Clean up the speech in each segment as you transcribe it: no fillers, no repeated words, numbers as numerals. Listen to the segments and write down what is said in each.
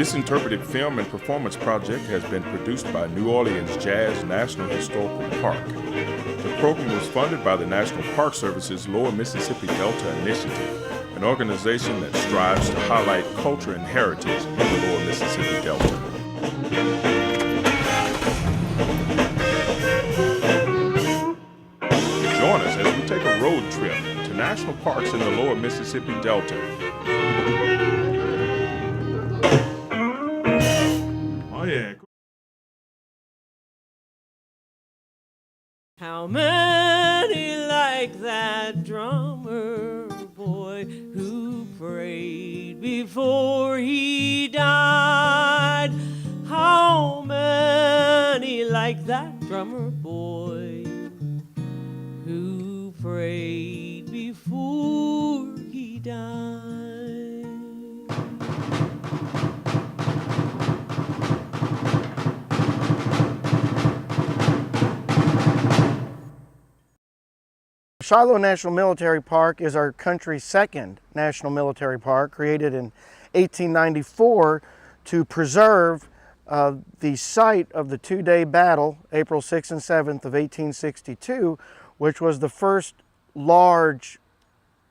This interpretive film and performance project has been produced by New Orleans Jazz National Historical Park. The program was funded by the National Park Service's Lower Mississippi Delta Initiative, an organization that strives to highlight culture and heritage in the Lower Mississippi Delta. Join us as we take a road trip to national parks in the Lower Mississippi Delta. Oh yeah. How many like that drummer boy who prayed before he died? How many like that drummer boy who prayed before he died? Shiloh National Military Park is our country's second national military park, created in 1894 to preserve the site of the two-day battle, April 6th and 7th of 1862, which was the first large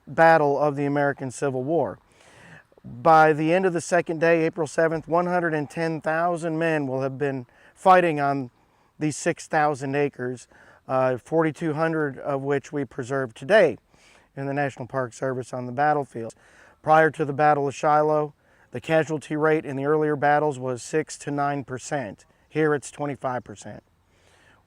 battle of the American Civil War. By the end of the second day, April 7th, 110,000 men will have been fighting on these 6,000 acres. 4,200 of which we preserve today in the National Park Service on the battlefield. Prior to the Battle of Shiloh, the casualty rate in the earlier battles was 6 to 9%. Here it's 25%.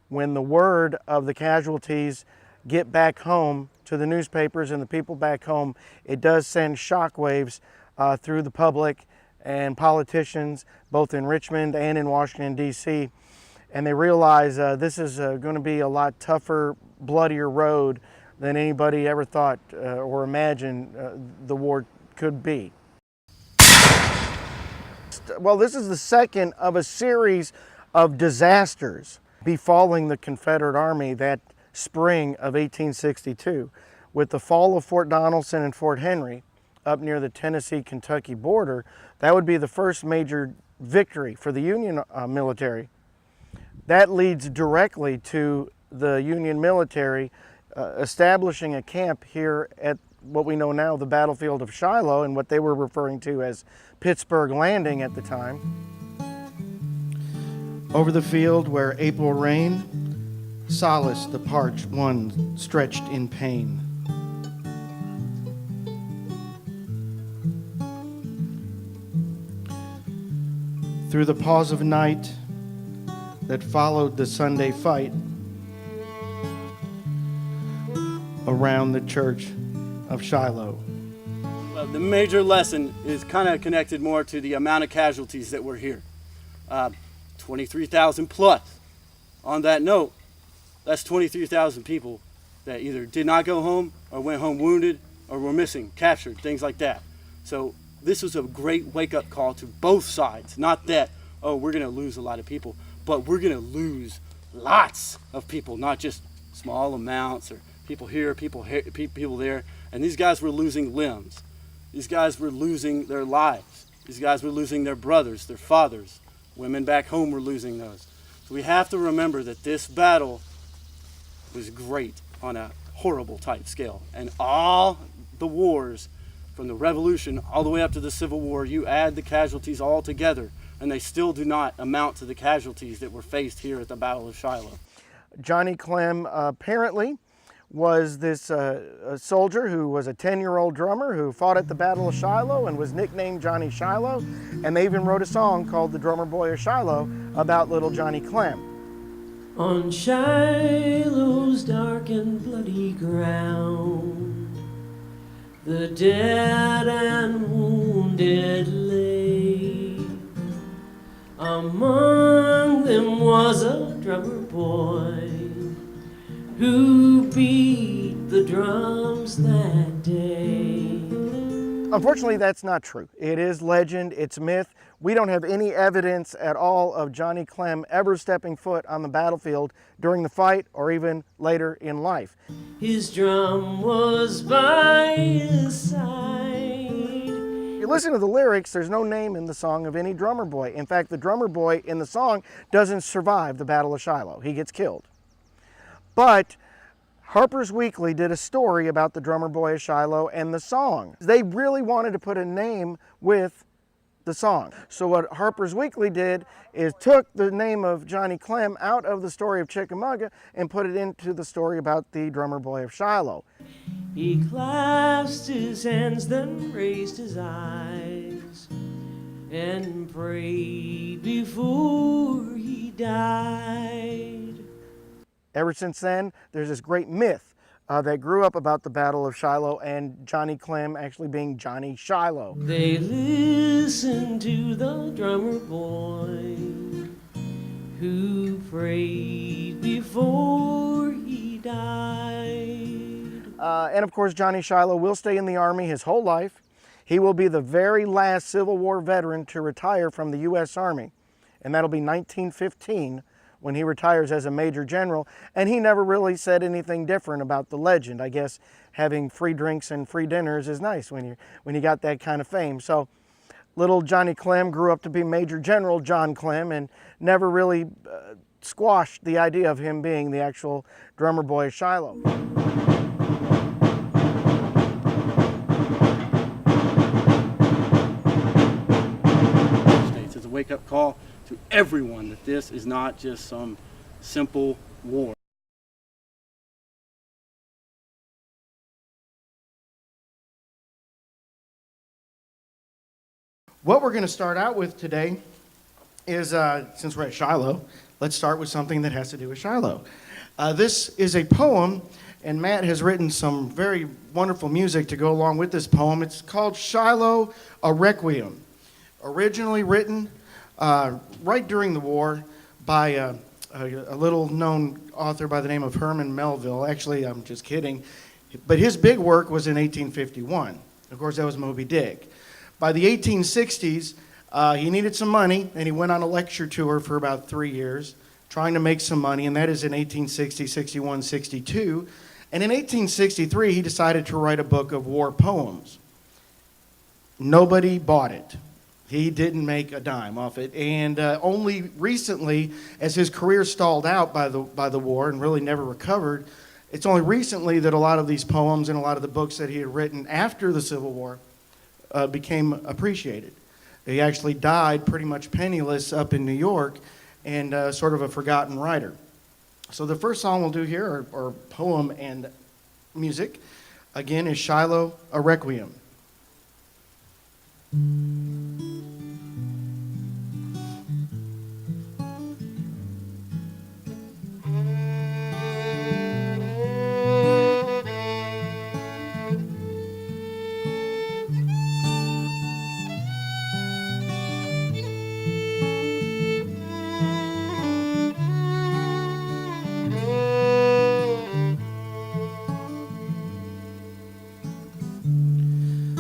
When the word of the casualties get back home to the newspapers and the people back home, it does send shockwaves through the public and politicians, both in Richmond and in Washington, D.C., and they realize this is going to be a lot tougher, bloodier road than anybody ever thought or imagined the war could be. Well, this is the second of a series of disasters befalling the Confederate Army that spring of 1862. With the fall of Fort Donelson and Fort Henry up near the Tennessee-Kentucky border, that would be the first major victory for the Union military. That leads directly to the Union military establishing a camp here at what we know now the battlefield of Shiloh, and what they were referring to as Pittsburgh Landing at the time. Over the field where April rain solaced the parched one stretched in pain. Through the pause of night that followed the Sunday fight around the church of Shiloh. Well, the major lesson is kind of connected more to the amount of casualties that were here. 23,000 plus. On that note, that's 23,000 people that either did not go home or went home wounded or were missing, captured, things like that. So this was a great wake-up call to both sides. Not that, oh, we're going to lose a lot of people, but we're going to lose lots of people, not just small amounts or people here, people there. And these guys were losing limbs. These guys were losing their lives. These guys were losing their brothers, their fathers. Women back home were losing those. So we have to remember that this battle was great on a horrible type scale. And all the wars, from the Revolution all the way up to the Civil War, you add the casualties all together, and they still do not amount to the casualties that were faced here at the Battle of Shiloh. Johnny Clem apparently was this a soldier who was a 10-year-old drummer who fought at the Battle of Shiloh and was nicknamed Johnny Shiloh, and they even wrote a song called The Drummer Boy of Shiloh about little Johnny Clem. On Shiloh's dark and bloody ground, the dead and wounded lay. Among them was a drummer boy who beat the drums that day. Unfortunately, that's not true. It is legend, it's myth. We don't have any evidence at all of Johnny Clem ever stepping foot on the battlefield during the fight or even later in life. His drum was by his side. you listen to the lyrics, there's no name in the song of any drummer boy. In fact, the drummer boy in the song doesn't survive the Battle of Shiloh. He gets killed. But Harper's Weekly did a story about the drummer boy of Shiloh and the song. They really wanted to put a name with the song. So what Harper's Weekly did is took the name of Johnny Clem out of the story of Chickamauga and put it into the story about the drummer boy of Shiloh. He clasped his hands, then raised his eyes and prayed before he died. Ever since then, there's this great myth that grew up about the Battle of Shiloh and Johnny Clem actually being Johnny Shiloh. They listened to the drummer boy who prayed before he died. And of course, Johnny Shiloh will stay in the Army his whole life. He will be the very last Civil War veteran to retire from the U.S. Army, and that'll be 1915 when he retires as a Major General. And he never really said anything different about the legend. I guess having free drinks and free dinners is nice when you got that kind of fame. So little Johnny Clem grew up to be Major General John Clem and never really squashed the idea of him being the actual drummer boy of Shiloh. It's a wake-up call to everyone that this is not just some simple war. What we're going to start out with today is, since we're at Shiloh, let's start with something that has to do with Shiloh. This is a poem, and Matt has written some very wonderful music to go along with this poem. It's called Shiloh, a Requiem, originally written right during the war by a little-known author by the name of Herman Melville. Actually, I'm just kidding. But his big work was in 1851. Of course, that was Moby Dick. By the 1860s, he needed some money, and he went on a lecture tour for about 3 years, trying to make some money, and that is in 1860, 61, 62. And in 1863, he decided to write a book of war poems. Nobody bought it. He didn't make a dime off it, and only recently, as his career stalled out by the war and really never recovered, it's only recently that a lot of these poems and a lot of the books that he had written after the Civil War became appreciated. He actually died pretty much penniless up in New York and sort of a forgotten writer. So the first song we'll do here, or poem and music, again, is Shiloh, a Requiem.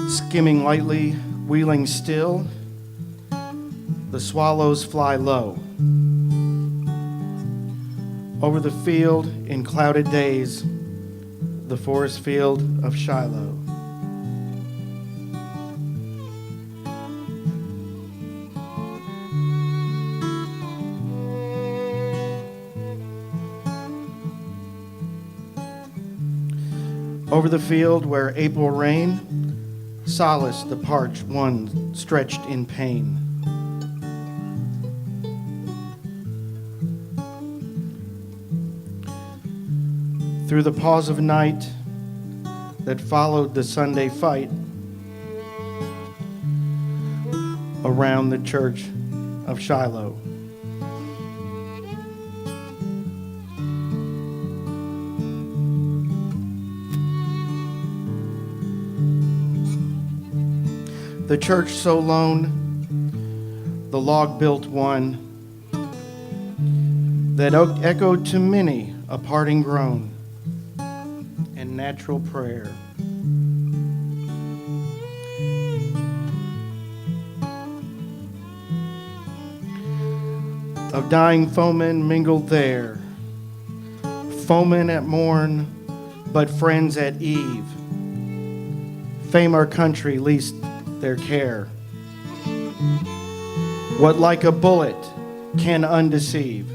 Skimming lightly, wheeling still, the swallows fly low. Over the field in clouded days, the forest field of Shiloh. Over the field where April rain solaced the parched one stretched in pain. Through the pause of night that followed the Sunday fight around the church of Shiloh. The church so lone, the log-built one, that echoed to many a parting groan and natural prayer. Of dying foemen mingled there, foemen at morn, but friends at eve. Fame our country least their care. What like a bullet can undeceive?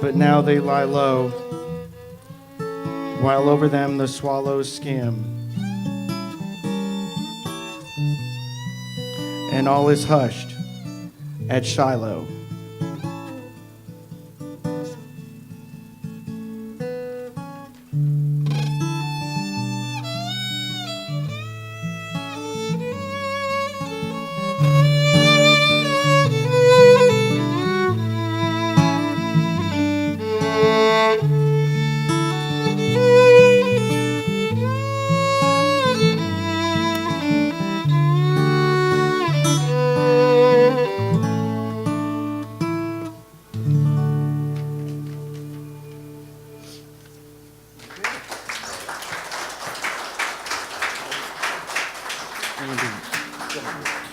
But now they lie low, while over them the swallows skim. And all is hushed at Shiloh. Andy.